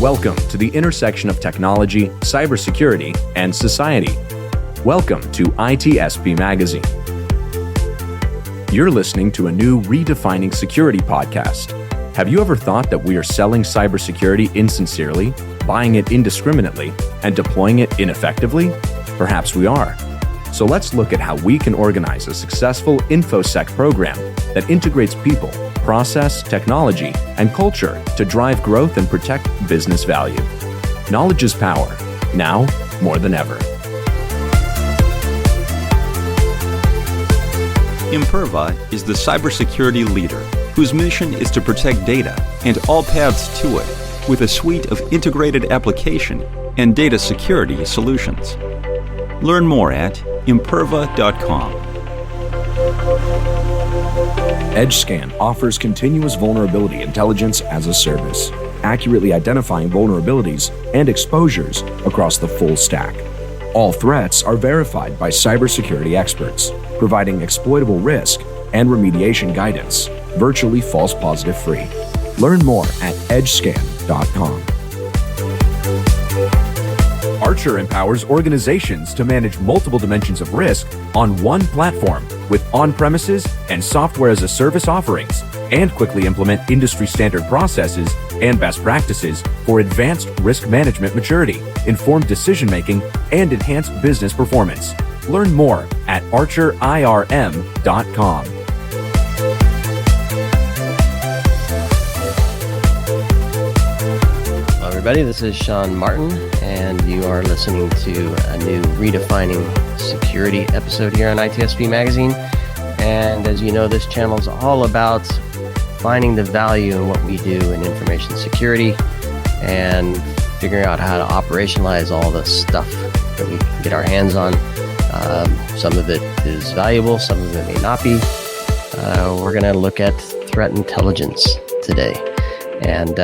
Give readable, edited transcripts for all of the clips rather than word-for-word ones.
Welcome to the intersection of technology, cybersecurity, and society. Welcome to ITSPmagazine. You're listening to a new Redefining Security podcast. Have you ever thought that we are selling cybersecurity insincerely, buying it indiscriminately, and deploying it ineffectively? Perhaps we are. So let's look at how we can organize a successful InfoSec program that integrates people, process, technology, and culture to drive growth and protect business value. Knowledge is power, now more than ever. Imperva is the cybersecurity leader whose mission is to protect data and all paths to it with a suite of integrated application and data security solutions. Learn more at imperva.com. EdgeScan offers continuous vulnerability intelligence as a service, accurately identifying vulnerabilities and exposures across the full stack. All threats are verified by cybersecurity experts, providing exploitable risk and remediation guidance, virtually false positive free. Learn more at edgescan.com. Archer empowers organizations to manage multiple dimensions of risk on one platform with on-premises and software-as-a-service offerings, and quickly implement industry-standard processes and best practices for advanced risk management maturity, informed decision-making, and enhanced business performance. Learn more at archerirm.com. Hello everybody, this is Sean Martin, and you are listening to a new Redefining Security episode here on ITSP Magazine. And as you know, this channel is all about finding the value in what we do in information security and figuring out how to operationalize all the stuff that we can get our hands on. Some of it is valuable, some of it may not be. We're going to look at threat intelligence today. And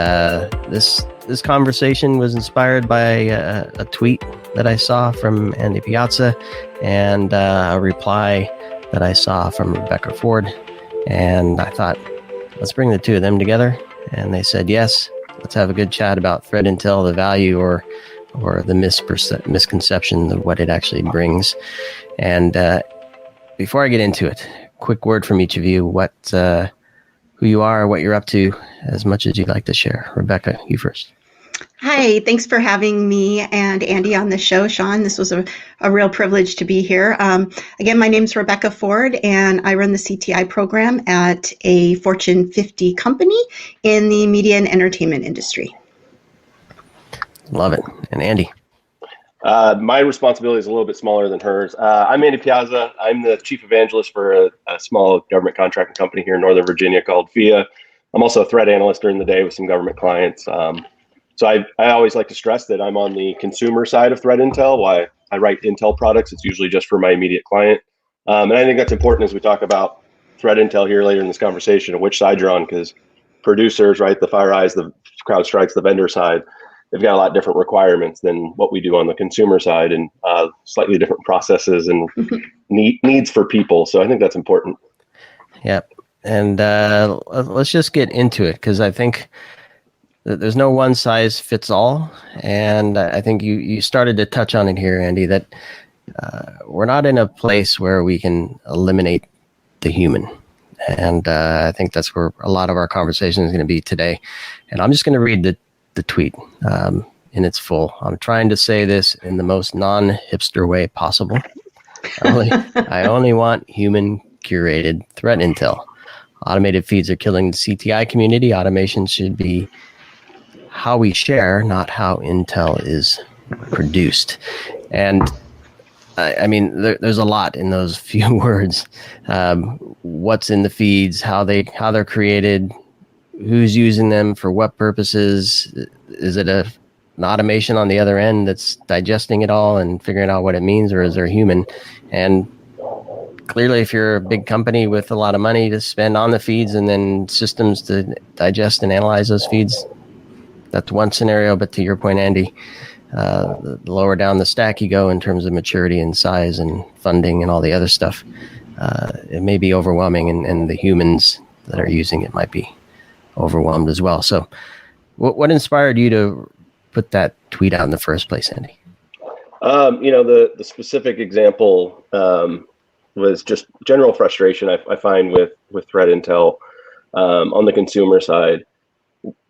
this conversation was inspired by a tweet that I saw from Andy Piazza and a reply that I saw from Rebecca Ford. And I thought, let's bring the two of them together. And they said, yes, let's have a good chat about threat intel, the value or the misconception of what it actually brings. And before I get into it, quick word from each of you, who you are, what you're up to, as much as you'd like to share. Rebecca, you first. Hi, thanks for having me and Andy on the show, Sean. This was a real privilege to be here. Again, my name's Rebecca Ford, and I run the CTI program at a Fortune 50 company in the media and entertainment industry. Love it. And Andy? My responsibility is a little bit smaller than hers. I'm Andy Piazza. I'm the chief evangelist for a small government contracting company here in Northern Virginia called FIA. I'm also a threat analyst during the day with some government clients. So I always like to stress that I'm on the consumer side of threat intel. While I write intel products, it's usually just for my immediate client. And I think that's important as we talk about threat intel here later in this conversation, of which side you're on, because producers, right, the FireEyes, the CrowdStrikes, the vendor side, they've got a lot different requirements than what we do on the consumer side, and slightly different processes and needs for people. So I think that's important. Yep. And let's just get into it, because I think that there's no one size fits all. And I think you started to touch on it here, Andy, that we're not in a place where we can eliminate the human. And I think that's where a lot of our conversation is going to be today. And I'm just going to read the tweet in its full. I'm trying to say this in the most non-hipster way possible. I only want human curated threat intel. Automated feeds are killing the CTI community. Automation should be how we share, not how intel is produced. And I mean, there's a lot in those few words. What's in the feeds, how they're created, who's using them, for what purposes. Is it an automation on the other end that's digesting it all and figuring out what it means, or is there a human? And clearly, if you're a big company with a lot of money to spend on the feeds and then systems to digest and analyze those feeds, that's one scenario. But to your point, Andy, the lower down the stack you go in terms of maturity and size and funding and all the other stuff, it may be overwhelming, and the humans that are using it might be overwhelmed as well. So what inspired you to put that tweet out in the first place, Andy? The specific example was just general frustration I find with threat intel on the consumer side.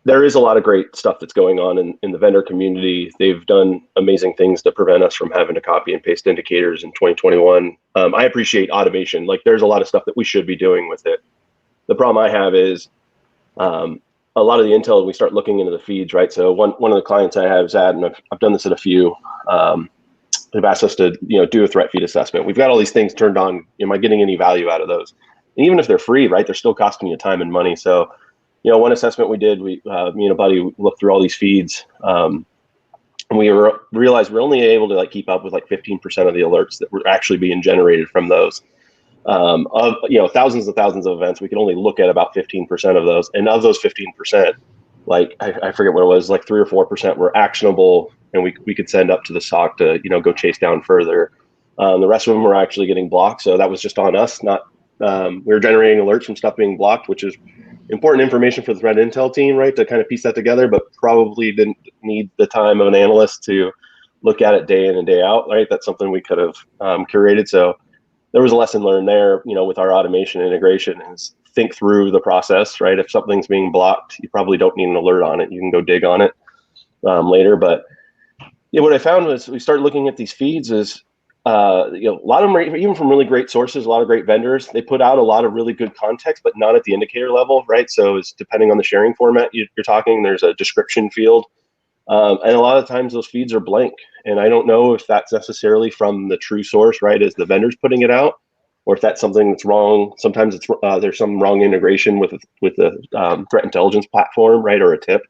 There is a lot of great stuff that's going on in the vendor community. They've done amazing things to prevent us from having to copy and paste indicators in 2021. I appreciate automation. Like, there's a lot of stuff that we should be doing with it. The problem I have is a lot of the intel, we start looking into the feeds, right? So one of the clients I have is at, and I've done this at a few, they've asked us to do a threat feed assessment. We've got all these things turned on. Am I getting any value out of those? And even if they're free, right, they're still costing you time and money. So one assessment we did, me and a buddy looked through all these feeds, and we realized we're only able to keep up with 15% of the alerts that were actually being generated from those. Of thousands and thousands of events, we could only look at about 15% of those, and of those 15%, I forget what it was, 3 or 4% were actionable, and we could send up to the SOC to go chase down further. The rest of them were actually getting blocked, so that was just on us. Not we were generating alerts from stuff being blocked, which is important information for the threat intel team, right, to kind of piece that together, but probably didn't need the time of an analyst to look at it day in and day out, right? That's something we could have curated. So there was a lesson learned there, with our automation integration, is think through the process, right? If something's being blocked, you probably don't need an alert on it. You can go dig on it later. But what I found was we started looking at these feeds is, a lot of them are even from really great sources, a lot of great vendors. They put out a lot of really good context, but not at the indicator level, right? So it's depending on the sharing format you're talking, there's a description field. And a lot of times those feeds are blank. And I don't know if that's necessarily from the true source, right, as the vendor's putting it out, or if that's something that's wrong. Sometimes it's there's some wrong integration with the threat intelligence platform, right, or a tip.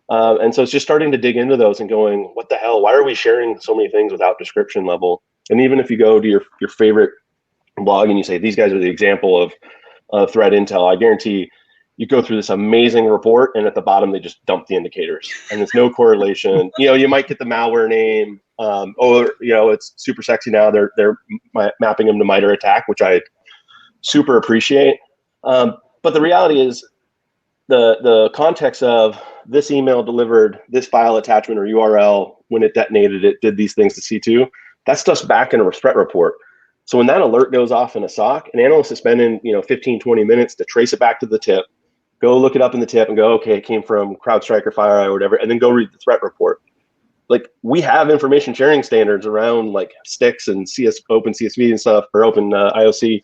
And so it's just starting to dig into those and going, what the hell? Why are we sharing so many things without description level? And even if you go to your favorite blog and you say, these guys are the example of threat intel, I guarantee you go through this amazing report, and at the bottom, they just dump the indicators, and there's no correlation. You might get the malware name, it's super sexy now. They're mapping them to MITRE ATT&CK, which I super appreciate. But the reality is the context of this email delivered this file attachment or URL when it detonated, it did these things to C2. That stuff's back in a threat report. So when that alert goes off in a SOC, an analyst is spending 15, 20 minutes to trace it back to the tip, go look it up in the tip and go, okay, it came from CrowdStrike or FireEye or whatever, and then go read the threat report. We have information sharing standards around STIX and Open CSV and stuff, or Open IOC,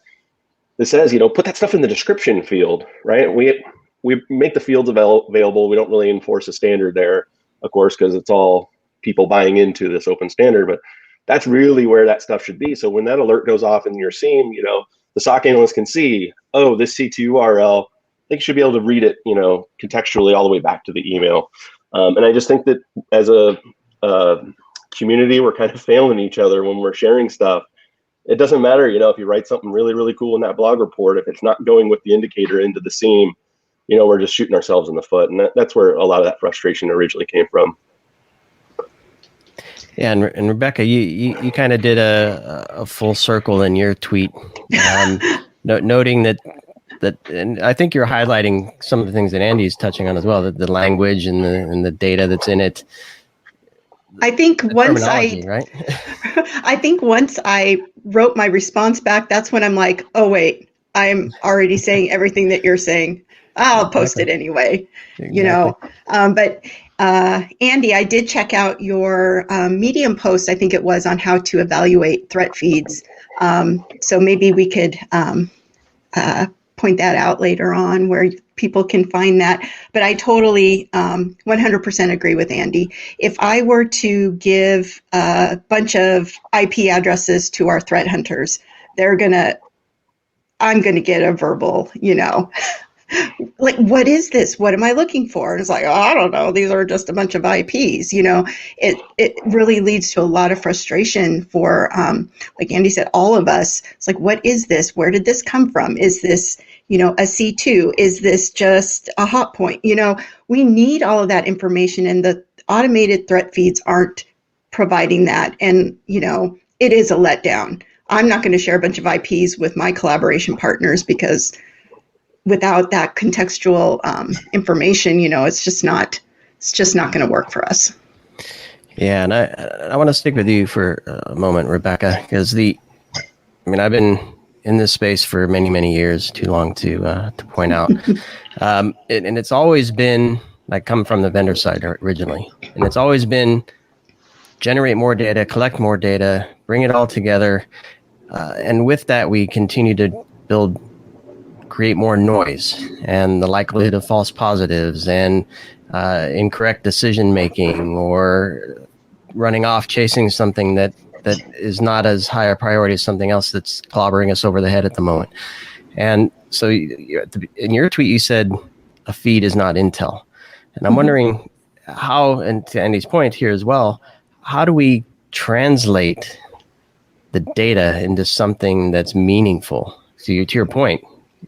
that says, put that stuff in the description field, right? We make the fields available. We don't really enforce a standard there, of course, because it's all people buying into this open standard, but that's really where that stuff should be. So when that alert goes off in your SIEM, the SOC analyst can see, oh, this C2 URL, they should be able to read it, contextually all the way back to the email. And I just think that as a community, we're kind of failing each other when we're sharing stuff. It doesn't matter, if you write something really, really cool in that blog report, if it's not going with the indicator into the SIEM, we're just shooting ourselves in the foot. And that's where a lot of that frustration originally came from. Yeah, and Rebecca, you kind of did a full circle in your tweet, noting that, and I think you're highlighting some of the things that Andy's touching on as well, the language and the data that's in it. I think once right? I think once I wrote my response back, that's when I'm like, oh wait, I'm already saying everything that you're saying. I'll post it anyway, but Andy, I did check out your Medium post, I think it was, on how to evaluate threat feeds. So maybe we could point that out later on where people can find that. But I totally 100% agree with Andy. If I were to give a bunch of IP addresses to our threat hunters, I'm going to get a verbal, what is this? What am I looking for? And it's like, oh, I don't know. These are just a bunch of IPs. It really leads to a lot of frustration for, like Andy said, all of us. It's like, what is this? Where did this come from? Is this, a C2? Is this just a hot point? We need all of that information, and the automated threat feeds aren't providing that. And, it is a letdown. I'm not going to share a bunch of IPs with my collaboration partners because without that contextual information, it's just not going to work for us. Yeah, and I want to stick with you for a moment, Rebecca, because I've been in this space for many, many years, too long to point out. And it's always been, I come from the vendor side originally, and it's always been generate more data, collect more data, bring it all together. And with that, we continue to create more noise and the likelihood of false positives and incorrect decision making, or running off chasing something that is not as high a priority as something else that's clobbering us over the head at the moment. And so in your tweet, you said a feed is not intel. And I'm wondering how, and to Andy's point here as well, how do we translate the data into something that's meaningful? So to your point,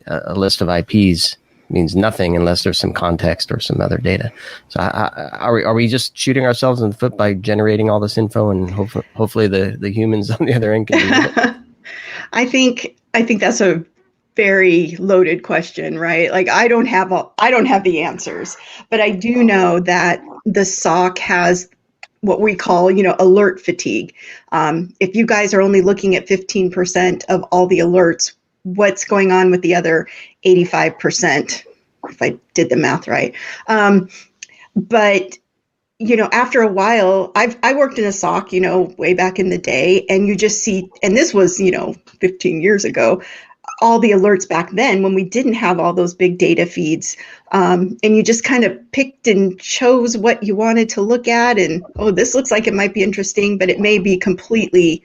a list of IPs means nothing unless there's some context or some other data. So are we just shooting ourselves in the foot by generating all this info, and hopefully the humans on the other end can do it? I think that's a very loaded question, right? Like I don't have the answers, but I do know that the SOC has what we call, alert fatigue. If you guys are only looking at 15% of all the alerts, what's going on with the other 85%, if I did the math right. But, after a while, I worked in a SOC, way back in the day, and you just see, and this was, 15 years ago, all the alerts back then when we didn't have all those big data feeds. And you just kind of picked and chose what you wanted to look at. And, this looks like it might be interesting, but it may be completely,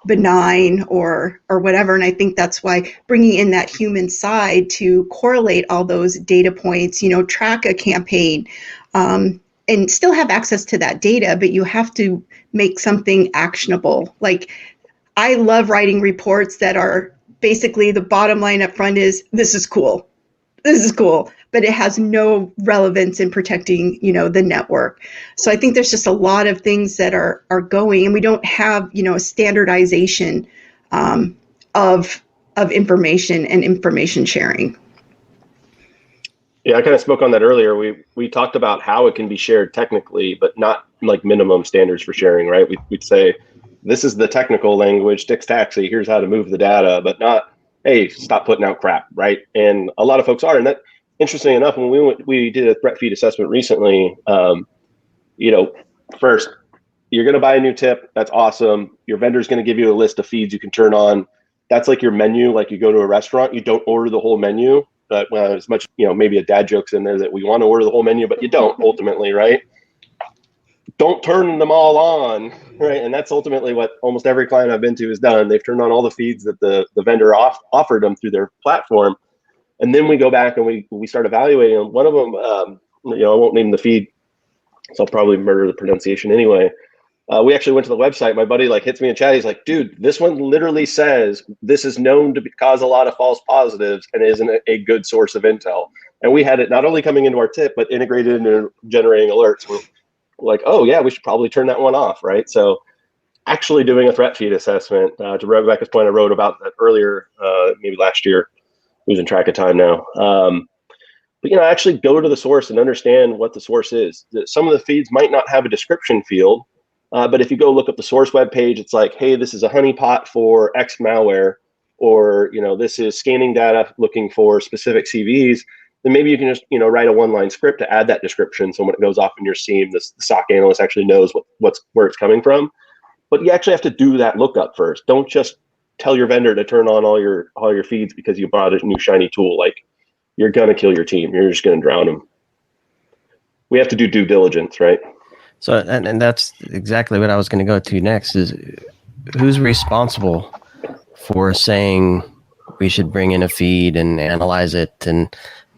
benign or whatever. And I think that's why bringing in that human side to correlate all those data points, track a campaign, and still have access to that data, but you have to make something actionable. Like, I love writing reports that are basically the bottom line up front is, this is cool, but it has no relevance in protecting, the network. So I think there's just a lot of things that are going, and we don't have, a standardization of information and information sharing. Yeah, I kind of spoke on that earlier. We talked about how it can be shared technically, but not like minimum standards for sharing, right? We'd say, this is the technical language, Dix Taxi, here's how to move the data, but not, hey, stop putting out crap, right? And a lot of folks are, and that, interesting enough, when we did a threat feed assessment recently, first, you're going to buy a new tip. That's awesome. Your vendor's going to give you a list of feeds you can turn on. That's like your menu. Like you go to a restaurant, you don't order the whole menu, but as much, maybe a dad joke's in there that we want to order the whole menu, but you don't ultimately, right? Don't turn them all on, right? And that's ultimately what almost every client I've been to has done. They've turned on all the feeds that the vendor offered them through their platform. And then we go back and we start evaluating them. One of them, I won't name the feed, so I'll probably murder the pronunciation anyway. We actually went to the website. My buddy hits me in chat. He's like, dude, this one literally says this is known to cause a lot of false positives and isn't a good source of intel. And we had it not only coming into our tip, but integrated into generating alerts. We're like, oh yeah, we should probably turn that one off, right? So actually doing a threat feed assessment, to Rebecca's point, I wrote about that earlier, maybe last year, losing track of time now. But actually go to the source and understand what the source is. Some of the feeds might not have a description field, but if you go look up the source web page, it's like, hey, this is a honeypot for X malware, or this is scanning data looking for specific CVs. Then maybe you can just write a one-line script to add that description, so when it goes off in your SIEM, the SOC analyst actually knows where it's coming from. But you actually have to do that lookup first. Don't just tell your vendor to turn on all your feeds because you bought a new shiny tool. Like, you're gonna kill your team. You're just gonna drown them. We have to do due diligence, right? So, and that's exactly what I was going to go to next, is who's responsible for saying we should bring in a feed and analyze it, and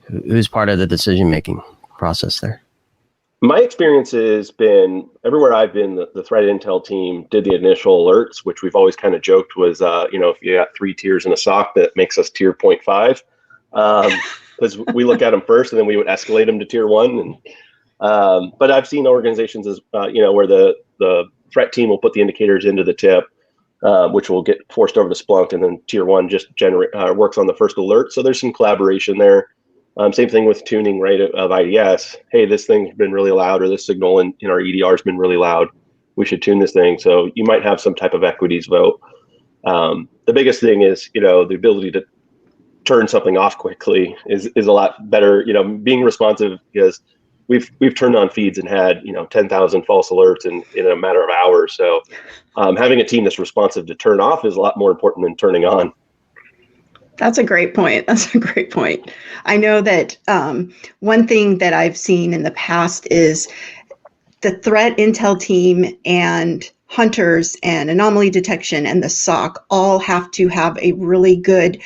who's part of the decision-making process there? My experience has been, everywhere I've been, the threat intel team did the initial alerts, which we've always kind of joked was, if you got 3 tiers in a SOC, that makes us tier 0.5. Because we look at them first and then we would escalate them to tier 1. And but I've seen organizations as where the threat team will put the indicators into the tip, which will get forced over to Splunk, and then tier 1 just works on the first alert. So there's some collaboration there. Same thing with tuning, right, of IDS. Hey, this thing's been really loud, or this signal in our EDR has been really loud. We should tune this thing. So you might have some type of equities vote. The biggest thing is, the ability to turn something off quickly is a lot better. Being responsive, because we've turned on feeds and had 10,000 false alerts in a matter of hours. So having a team that's responsive to turn off is a lot more important than turning on. That's a great point. I know that one thing that I've seen in the past is the threat intel team and hunters and anomaly detection and the SOC all have to have a really good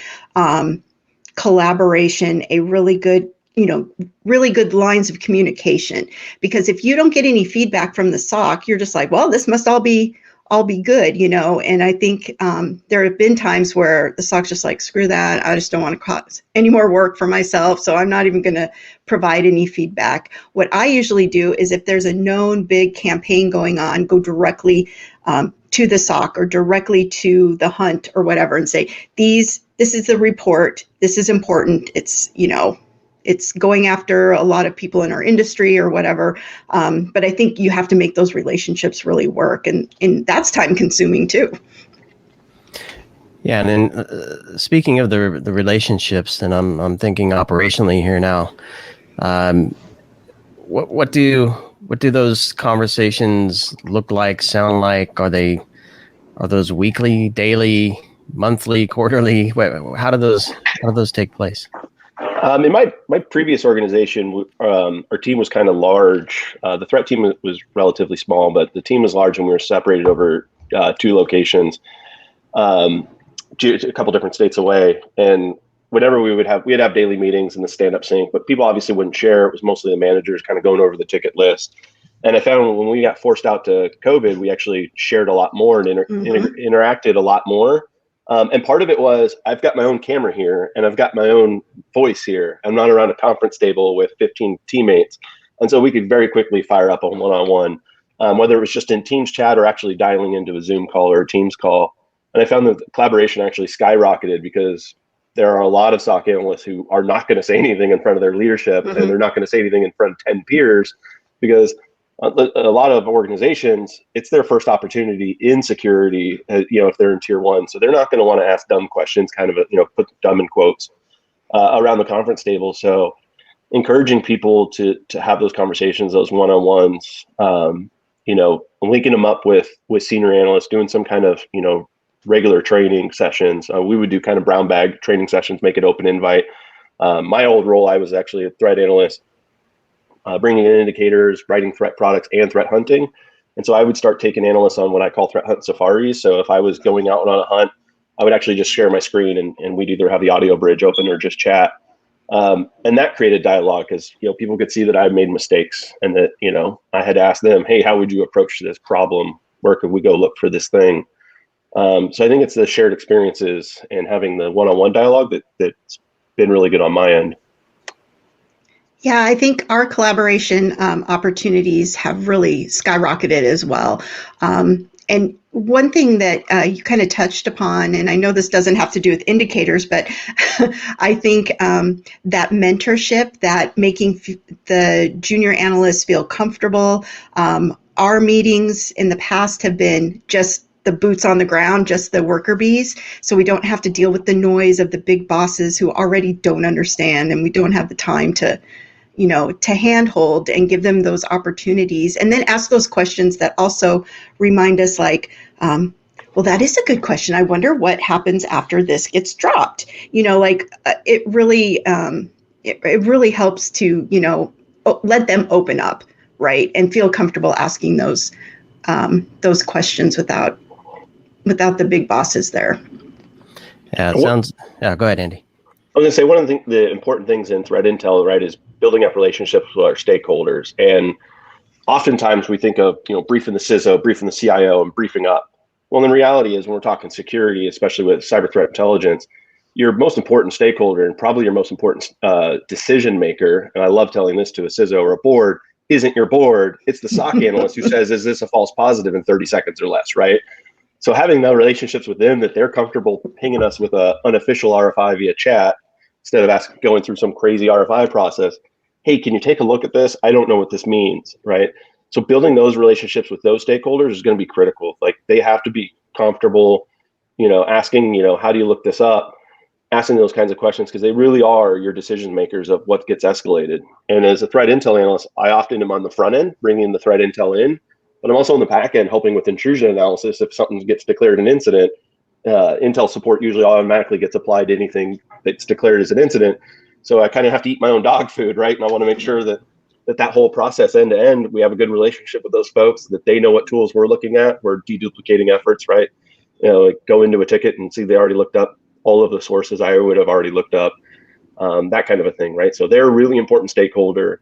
collaboration, a really good lines of communication. Because if you don't get any feedback from the SOC, you're just like, well, this must all be good, And I think there have been times where the SOC's just like, screw that. I just don't want to cause any more work for myself. So I'm not even going to provide any feedback. What I usually do is if there's a known big campaign going on, go directly to the SOC or directly to the hunt or whatever and say, this is the report. This is important. It's, it's going after a lot of people in our industry or whatever. But I think you have to make those relationships really work. And that's time consuming too. Yeah. And then speaking of the relationships, and I'm thinking operationally here now, what do those conversations look like, sound like? Are those weekly, daily, monthly, quarterly? How do those take place? In my previous organization, our team was kind of large. The threat team was relatively small, but the team was large, and we were separated over 2 locations, a couple different states away. And whenever we'd have daily meetings in the stand-up sync, but people obviously wouldn't share. It was mostly the managers kind of going over the ticket list. And I found when we got forced out to COVID, we actually shared a lot more and interacted a lot more. And part of it was, I've got my own camera here and I've got my own voice here. I'm not around a conference table with 15 teammates. And so we could very quickly fire up a one-on-one, whether it was just in Teams chat or actually dialing into a Zoom call or a Teams call. And I found that the collaboration actually skyrocketed because there are a lot of SOC analysts who are not going to say anything in front of their leadership, and they're not going to say anything in front of 10 peers, because a lot of organizations, it's their first opportunity in security, if they're in tier 1. So they're not going to want to ask dumb questions, kind of, put dumb in quotes, around the conference table. So encouraging people to have those conversations, those one-on-ones, linking them up with senior analysts, doing some kind of, regular training sessions. We would do kind of brown bag training sessions, make it open invite. My old role, I was actually a threat analyst, bringing in indicators, writing threat products, and threat hunting. And so I would start taking analysts on what I call threat hunt safaris. So if I was going out on a hunt, I would actually just share my screen, and we'd either have the audio bridge open or just chat. And that created dialogue because, people could see that I made mistakes and that, I had to ask them, hey, how would you approach this problem? Where could we go look for this thing? So I think it's the shared experiences and having the one-on-one dialogue that's been really good on my end. Yeah, I think our collaboration opportunities have really skyrocketed as well. And one thing that you kind of touched upon, and I know this doesn't have to do with indicators, but I think that mentorship, that making the junior analysts feel comfortable. Our meetings in the past have been just the boots on the ground, just the worker bees. So we don't have to deal with the noise of the big bosses who already don't understand, and we don't have the time to handhold and give them those opportunities, and then ask those questions that also remind us like, well, that is a good question. I wonder what happens after this gets dropped. It really helps to, let them open up, right, and feel comfortable asking those questions without the big bosses there. Yeah, it sounds. Yeah, go ahead, Andy. I was going to say, one of the important things in threat intel, right, is building up relationships with our stakeholders. And oftentimes we think of, briefing the CISO, briefing the CIO, and briefing up. Well, the reality is when we're talking security, especially with cyber threat intelligence, your most important stakeholder and probably your most important decision maker, and I love telling this to a CISO or a board, isn't your board. It's the SOC analyst who says, is this a false positive in 30 seconds or less, right? So having the relationships with them that they're comfortable pinging us with an unofficial RFI via chat, instead of going through some crazy RFI process. Hey, can you take a look at this? I don't know what this means, right? So building those relationships with those stakeholders is going to be critical. Like, they have to be comfortable, asking, how do you look this up? Asking those kinds of questions, because they really are your decision makers of what gets escalated. And as a threat intel analyst, I often am on the front end, bringing the threat intel in, but I'm also on the back end helping with intrusion analysis. If something gets declared an incident, intel support usually automatically gets applied to anything that's declared as an incident. So I kind of have to eat my own dog food, right? And I want to make sure that whole process end to end, we have a good relationship with those folks, that they know what tools we're looking at. We're deduplicating efforts, right? Like, go into a ticket and see they already looked up all of the sources I would have already looked up, that kind of a thing, right? So they're a really important stakeholder,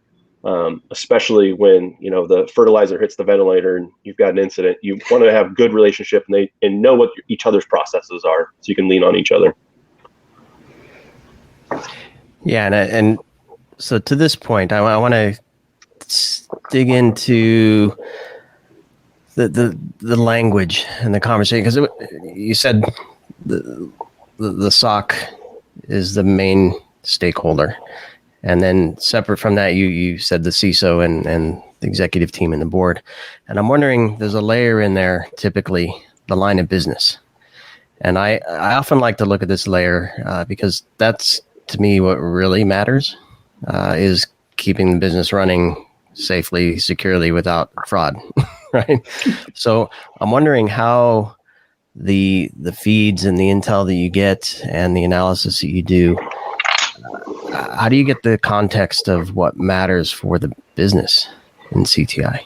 especially when, the fertilizer hits the ventilator and you've got an incident. You want to have good relationship and know what each other's processes are, so you can lean on each other. Yeah, and so to this point, I want to dig into the language and the conversation, because you said the SOC is the main stakeholder, and then separate from that, you said the CISO and the executive team and the board. And I'm wondering, there's a layer in there, typically the line of business. And I often like to look at this layer because that's, to me, what really matters is keeping the business running safely, securely, without fraud, right? So I'm wondering how the feeds and the intel that you get and the analysis that you do, how do you get the context of what matters for the business in CTI?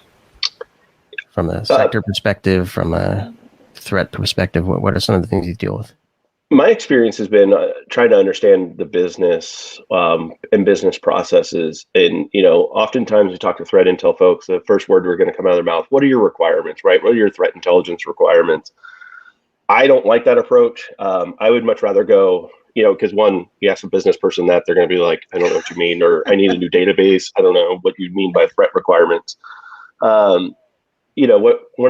From a sector perspective, from a threat perspective, what are some of the things you deal with? My experience has been trying to understand the business and business processes. And, oftentimes we talk to threat intel folks, the first word we're going to come out of their mouth, what are your requirements, right? What are your threat intelligence requirements? I don't like that approach. I would much rather go, because one, you ask a business person that, they're going to be like, I don't know what you mean, or I need a new database. I don't know what you mean by threat requirements. One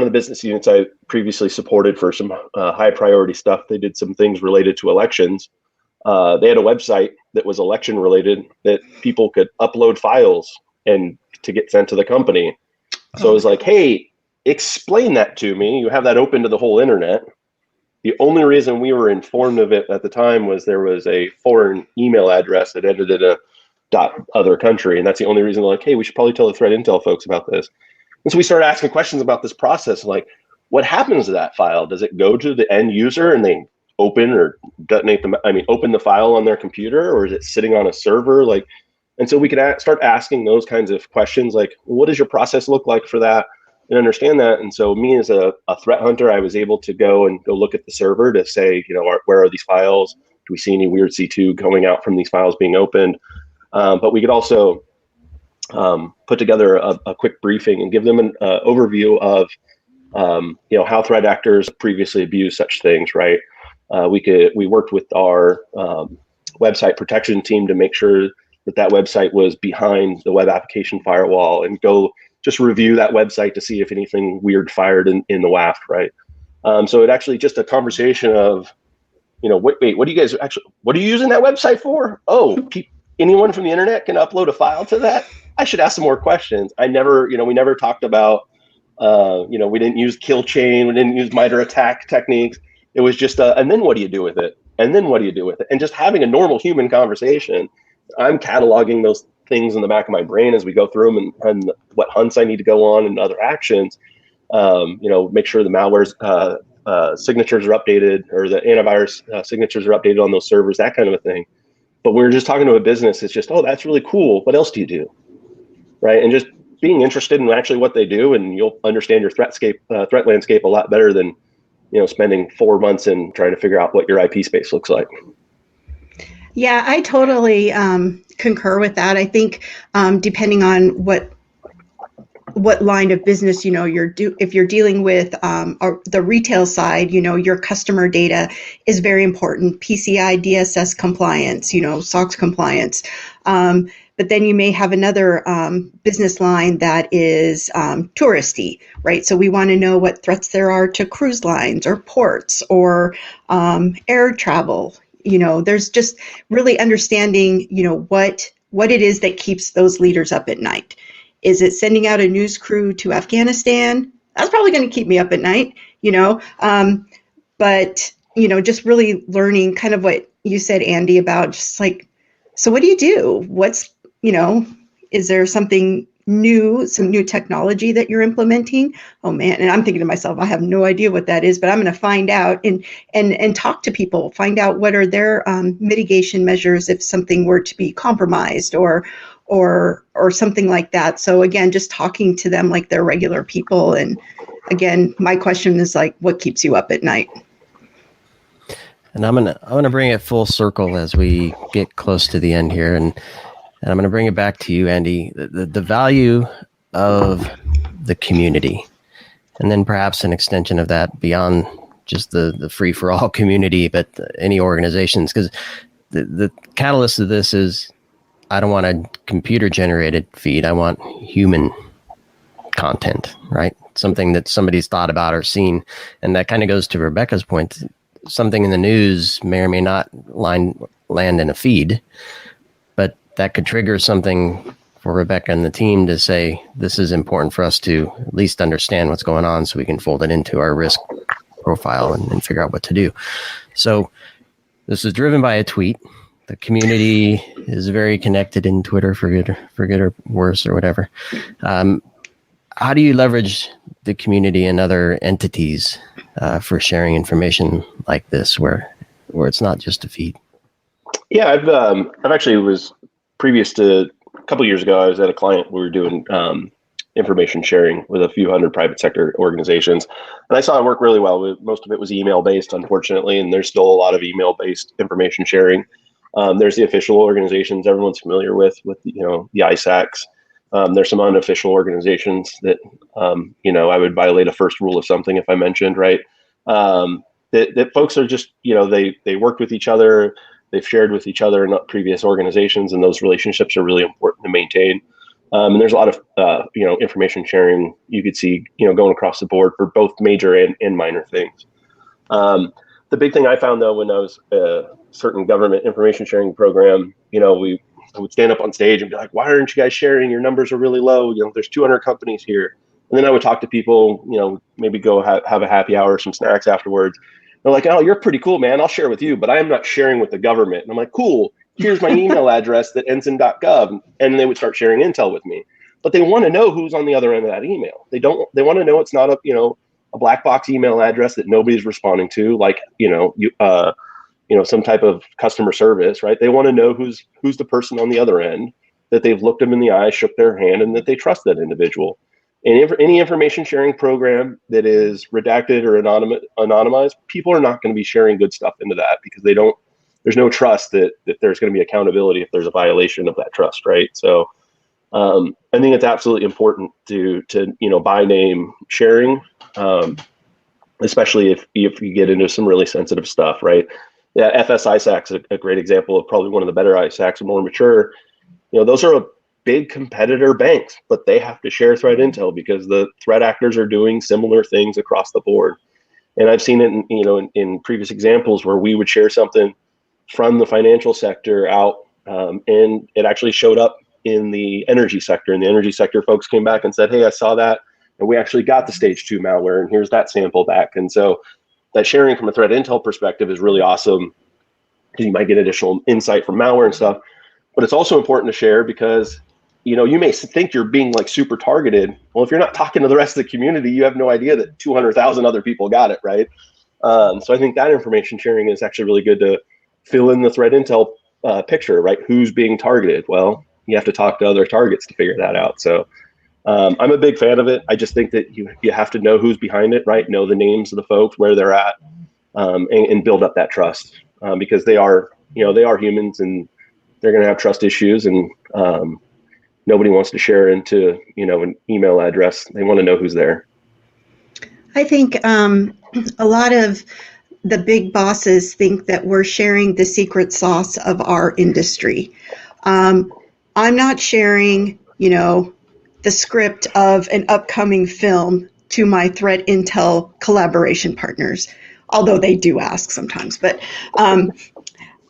of the business units I previously supported for some high priority stuff, they did some things related to elections. They had a website that was election related that people could upload files and to get sent to the company. So I was like, hey, explain that to me. You have that open to the whole internet. The only reason we were informed of it at the time was there was a foreign email address that ended in a .other country. And that's the only reason they're like, hey, we should probably tell the threat intel folks about this. And so we started asking questions about this process, like, what happens to that file? Does it go to the end user and they open or detonate open the file on their computer, or is it sitting on a server? And so we could start asking those kinds of questions, like, what does your process look like for that, and understand that. And so me as a threat hunter, I was able to go look at the server to say, where are these files? Do we see any weird C2 going out from these files being opened? But we could also put together a quick briefing and give them an overview of how threat actors previously abused such things, right? We worked with our website protection team to make sure that website was behind the web application firewall, and go just review that website to see if anything weird fired in the WAF, right? So it actually just a conversation of, wait, what are you using that website for? Oh, anyone from the internet can upload a file to that? I should ask some more questions. We never talked about, we didn't use kill chain, we didn't use MITRE attack techniques. It was just, and then what do you do with it? And then what do you do with it? And just having a normal human conversation. I'm cataloging those things in the back of my brain as we go through them, and what hunts I need to go on and other actions. Make sure the malware's signatures are updated, or the antivirus signatures are updated on those servers, that kind of a thing. But we're just talking to a business. It's just, oh, that's really cool. What else do you do? Right. And just being interested in actually what they do, and you'll understand your threat landscape a lot better than, spending 4 months in trying to figure out what your IP space looks like. Yeah, I totally concur with that. I think depending on what line of business, if you're dealing with the retail side, your customer data is very important. PCI DSS compliance, SOX compliance. But then you may have another business line that is touristy, right? So we want to know what threats there are to cruise lines or ports or air travel. There's just really understanding, what it is that keeps those leaders up at night. Is it sending out a news crew to Afghanistan? That's probably going to keep me up at night, but, just really learning kind of what you said, Andy, about just like, so what do you do? What's, is there something new, some new technology that you're implementing? Oh man, and I'm thinking to myself, I have no idea what that is, but I'm going to find out and talk to people, find out what are their mitigation measures if something were to be compromised or something like that. So again, just talking to them like they're regular people. And again, my question is like, what keeps you up at night? And I'm gonna bring it full circle as we get close to the end here, and I'm gonna bring it back to you, Andy. The value of the community, and then perhaps an extension of that beyond just the free for all community, but any organizations, because the catalyst of this is I don't want a computer generated feed. I want human content, right? Something that somebody's thought about or seen, and that kind of goes to Rebecca's point. Something in the news may or may not land in a feed, but that could trigger something for Rebecca and the team to say, this is important for us to at least understand what's going on so we can fold it into our risk profile and figure out what to do. So this is driven by a tweet. The community is very connected in Twitter, for good or worse or whatever. How do you leverage the community and other entities for sharing information like this, where it's not just a feed? Yeah, I've actually was previous to a couple of years ago. I was at a client. We were doing information sharing with a few hundred private sector organizations, and I saw it work really well. Most of it was email based, unfortunately, and there's still a lot of email based information sharing. There's the official organizations everyone's familiar with the ISACs. There's some unofficial organizations that, I would violate a first rule of something if I mentioned, right? That folks are just, they worked with each other, they've shared with each other in previous organizations, and those relationships are really important to maintain. And there's a lot of, information sharing you could see, going across the board for both major and minor things. The big thing I found, though, when I was a certain government information sharing program, I would stand up on stage and be like, why aren't you guys sharing? Your numbers are really low. There's 200 companies here. And then I would talk to people, maybe go have a happy hour, some snacks afterwards. They're like, oh, you're pretty cool, man. I'll share with you, but I am not sharing with the government. And I'm like, cool. Here's my email address that ends in .gov. And they would start sharing intel with me. But they want to know who's on the other end of that email. They want to know it's not a black box email address that nobody's responding to, like, some type of customer service, right? They want to know who's the person on the other end, that they've looked them in the eye, shook their hand, and that they trust that individual. And any information sharing program that is redacted or anonymized, people are not going to be sharing good stuff into that because there's no trust that there's going to be accountability if there's a violation of that trust, right? So I think it's absolutely important to by name sharing, especially if you get into some really sensitive stuff, right? Yeah, FS ISAC's a great example of probably one of the better ISACs, more mature. Those are a big competitor banks, but they have to share threat intel because the threat actors are doing similar things across the board. And I've seen it in previous examples where we would share something from the financial sector out, and it actually showed up in the energy sector. And the energy sector folks came back and said, hey, I saw that, and we actually got the stage 2 malware, and here's that sample back. And so that sharing from a threat intel perspective is really awesome because you might get additional insight from malware and stuff. But it's also important to share because, you may think you're being like super targeted. Well, if you're not talking to the rest of the community, you have no idea that 200,000 other people got it, right? So I think that information sharing is actually really good to fill in the threat intel picture, right? Who's being targeted? Well, you have to talk to other targets to figure that out. So I'm a big fan of it. I just think that you have to know who's behind it, right? Know the names of the folks, where they're at, and build up that trust because they are humans and they're going to have trust issues, and nobody wants to share into an email address. They want to know who's there. I think a lot of the big bosses think that we're sharing the secret sauce of our industry. I'm not sharing, the script of an upcoming film to my threat intel collaboration partners, although they do ask sometimes. But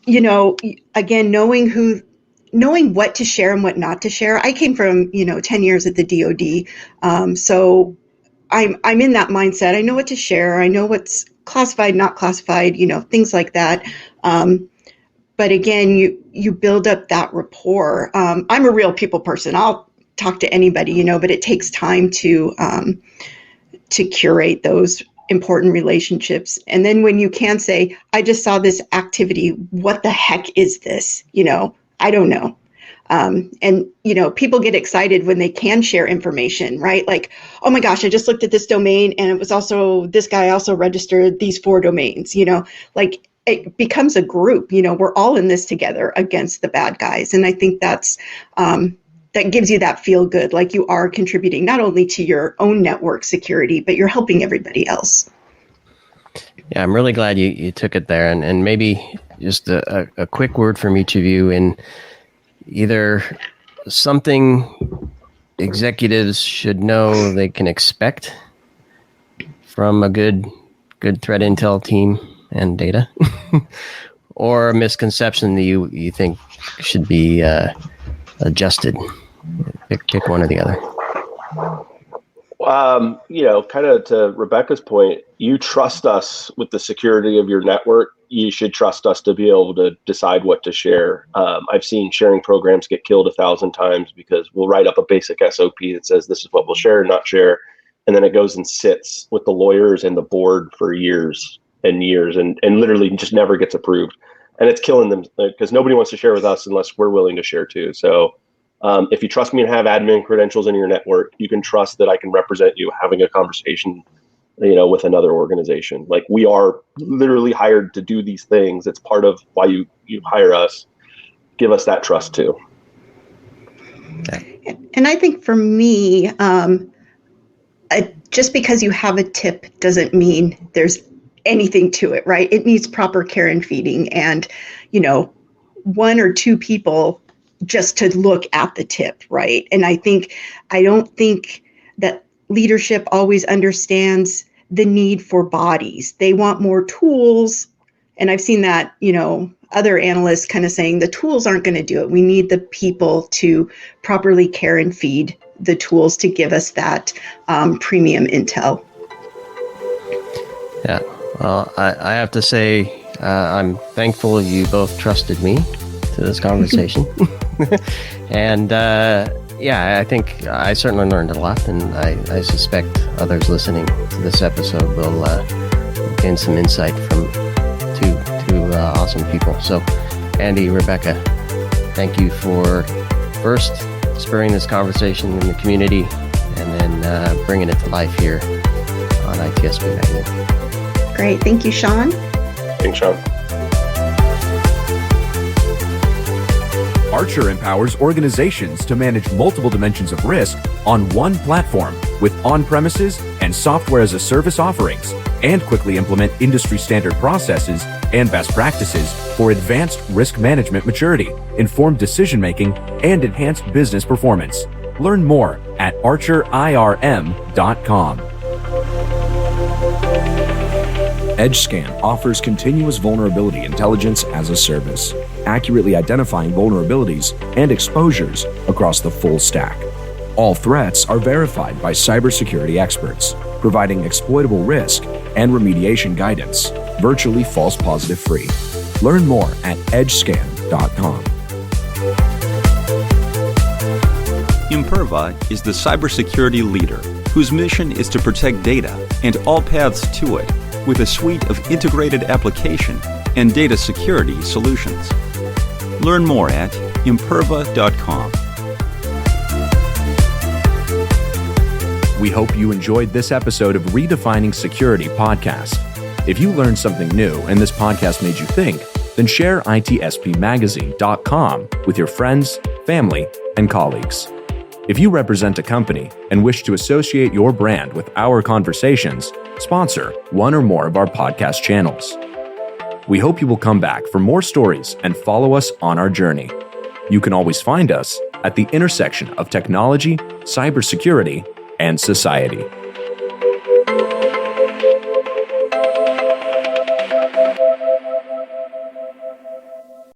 again, knowing what to share and what not to share. I came from, 10 years at the DoD. So I'm in that mindset. I know what to share. I know what's classified, not classified, things like that. But again, you build up that rapport. I'm a real people person. I'll talk to anybody, but it takes time to curate those important relationships. And then when you can say, I just saw this activity, what the heck is this? I don't know. And people get excited when they can share information, right? Like, oh my gosh, I just looked at this domain and it was also, this guy also registered these 4 domains, like it becomes a group, we're all in this together against the bad guys. And I think that's, that gives you that feel good, like you are contributing not only to your own network security, but you're helping everybody else. Yeah, I'm really glad you took it there. And maybe just a quick word from each of you in either something executives should know they can expect from a good threat intel team and data, or a misconception that you think should be adjusted. Pick one or the other. Kind of to Rebecca's point, you trust us with the security of your network. You should trust us to be able to decide what to share. I've seen sharing programs get killed 1,000 times because we'll write up a basic SOP that says this is what we'll share and not share. And then it goes and sits with the lawyers and the board for years and years and literally just never gets approved. And it's killing them because nobody wants to share with us unless we're willing to share too. So if you trust me and have admin credentials in your network, you can trust that I can represent you having a conversation, with another organization. Like, we are literally hired to do these things. It's part of why you hire us. Give us that trust too. And I think for me, just because you have a tip doesn't mean there's anything to it, right? It needs proper care and feeding and, 1 or 2 people just to look at the tip, right? And I don't think that leadership always understands the need for bodies. They want more tools. And I've seen that, other analysts kind of saying the tools aren't going to do it. We need the people to properly care and feed the tools to give us that premium intel. Yeah, well, I have to say, I'm thankful you both trusted me to this conversation. And I think I certainly learned a lot, and I suspect others listening to this episode will gain some insight from two awesome people. So, Andy, Rebecca, thank you for first spurring this conversation in the community and then bringing it to life here on ITSP Magazine. Great. Thank you, Sean. Thanks, Sean. Archer empowers organizations to manage multiple dimensions of risk on one platform with on-premises and software-as-a-service offerings, and quickly implement industry-standard processes and best practices for advanced risk management maturity, informed decision-making, and enhanced business performance. Learn more at archerirm.com. EdgeScan offers continuous vulnerability intelligence as a service, accurately identifying vulnerabilities and exposures across the full stack. All threats are verified by cybersecurity experts, providing exploitable risk and remediation guidance, virtually false positive free. Learn more at edgescan.com. Imperva is the cybersecurity leader whose mission is to protect data and all paths to it with a suite of integrated application and data security solutions. Learn more at imperva.com. We hope you enjoyed this episode of Redefining Security podcast. If you learned something new and this podcast made you think, then share ITSPmagazine.com with your friends, family, and colleagues. If you represent a company and wish to associate your brand with our conversations, sponsor one or more of our podcast channels. We hope you will come back for more stories and follow us on our journey. You can always find us at the intersection of technology, cybersecurity, and society.